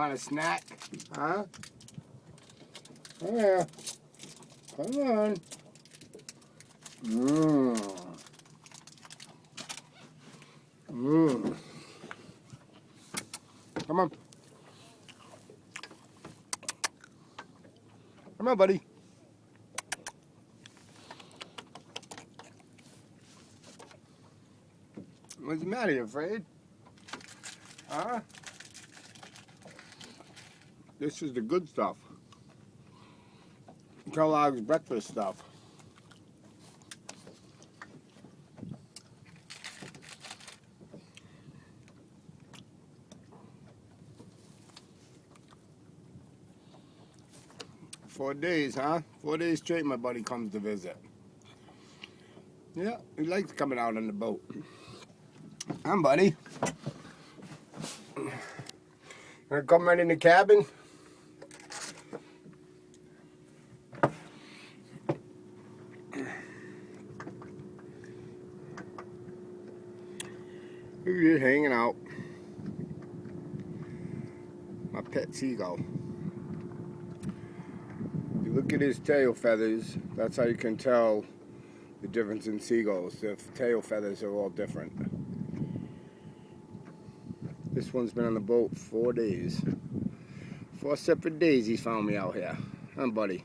want a snack? Huh? Yeah. Come on. Mmm. Mmm. Come on. Come on, buddy. What's the matter? You afraid? Huh? This is the good stuff. Kellogg's breakfast stuff. Four days, huh? 4 days straight my buddy comes to visit. Yeah, he likes coming out on the boat. Huh, buddy? Gonna come right in the cabin? You're hanging out. My pet seagull. You look at his tail feathers, that's how you can tell the difference in seagulls. The tail feathers are all different. This one's been on the boat 4 days. 4 separate days he's found me out here. Huh, buddy?